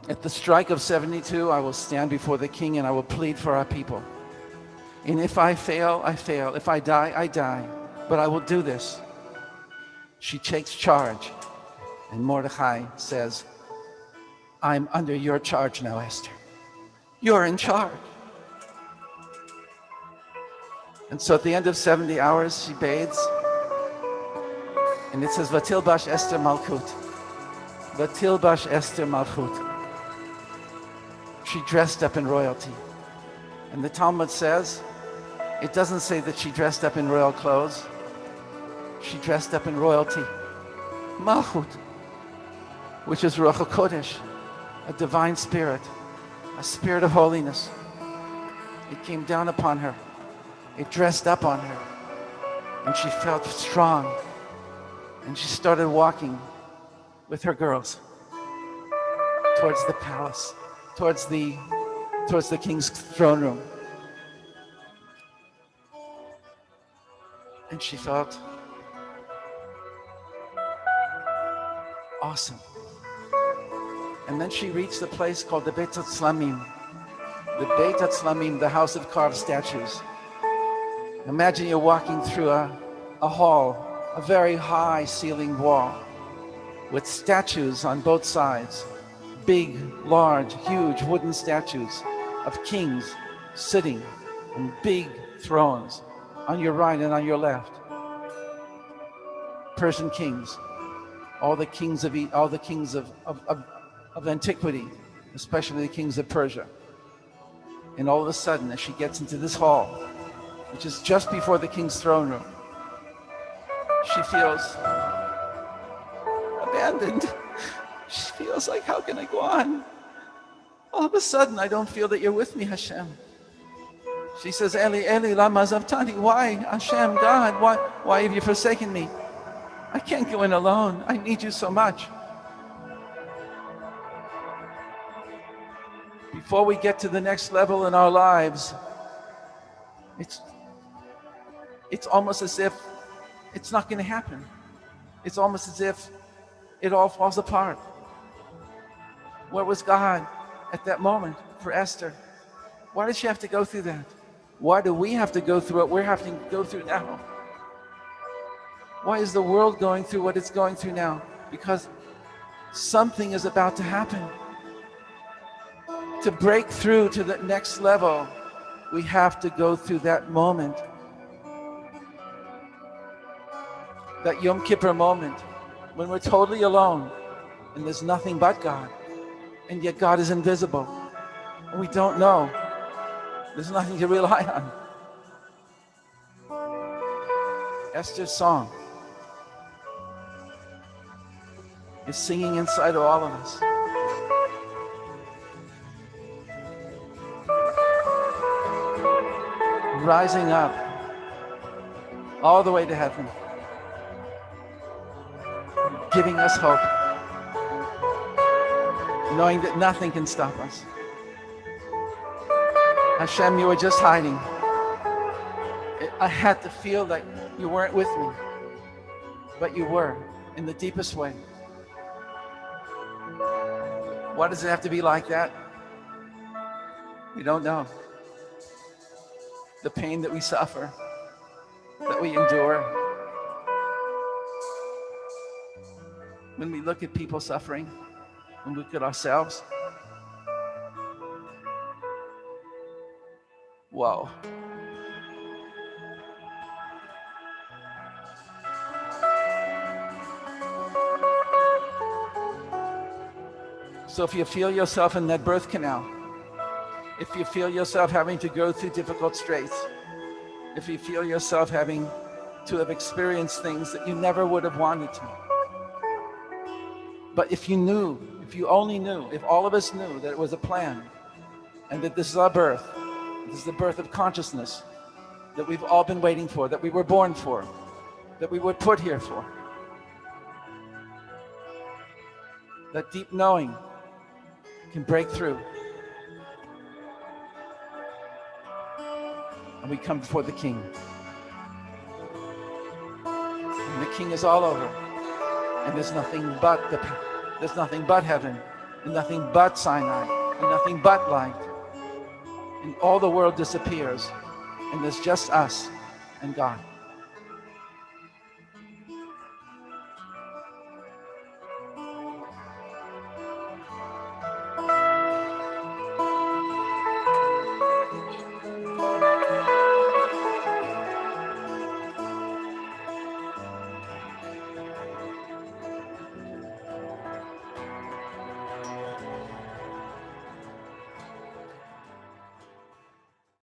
At the strike of 72, I will stand before the king and I will plead for our people. And if I fail, I fail. If I die, I die. But I will do this. She takes charge. And Mordecai says, I'm under your charge now, Esther. You're in charge. And so at the end of 70 hours, she bathes. And it says, Vatilbash Esther Malchut. Vatilbash Esther Malchut. She dressed up in royalty. And the Talmud says, it doesn't say that she dressed up in royal clothes. She dressed up in royalty. Malchut, which is Ruach HaKodesh, a divine spirit, a spirit of holiness. It came down upon her. It dressed up on her. And she felt strong. And she started walking with her girls towards the palace, towards the king's throne room. And she felt awesome. And then she reached the place called the Beit HaTzlamim. The Beit HaTzlamim, the house of carved statues. Imagine you're walking through a hall, a very high ceiling wall with statues on both sides. Big, large, huge wooden statues of kings sitting in big thrones on your right and on your left. Persian kings, all the kings of antiquity, especially the kings of Persia. And all of a sudden, as she gets into this hall, which is just before the king's throne room, she feels abandoned. She feels like, how can I go on? All of a sudden, I don't feel that you're with me, Hashem. She says, Eli, Eli, lama zavtani. Why, Hashem, God, why have you forsaken me? I can't go in alone. I need you so much. Before we get to the next level in our lives, it's almost as if it's not going to happen. It's almost as if it all falls apart. Where was God at that moment for Esther? Why did she have to go through that? Why do we have to go through what we're having to go through now? Why is the world going through what it's going through now? Because something is about to happen. To break through to the next level, we have to go through that moment. That Yom Kippur moment, when we're totally alone and there's nothing but God, and yet God is invisible, and we don't know. There's nothing to rely on. Esther's song is singing inside of all of us. Rising up all the way to heaven, giving us hope, knowing that nothing can stop us. Hashem, you were just hiding. I had to feel like you weren't with me, but you were in the deepest way. Why does it have to be like that? We don't know. The pain that we suffer, that we endure. When we look at people suffering, when we look at ourselves, whoa. So if you feel yourself in that birth canal, if you feel yourself having to go through difficult straits, if you feel yourself having to have experienced things that you never would have wanted to, but if you knew, if you only knew, if all of us knew that it was a plan and that this is our birth, this is the birth of consciousness that we've all been waiting for, that we were born for, that we were put here for, that deep knowing can break through. And we come before the King. And the King is all over. And there's nothing but heaven. and nothing but Sinai, and nothing but light. And all the world disappears, and there's just us and God.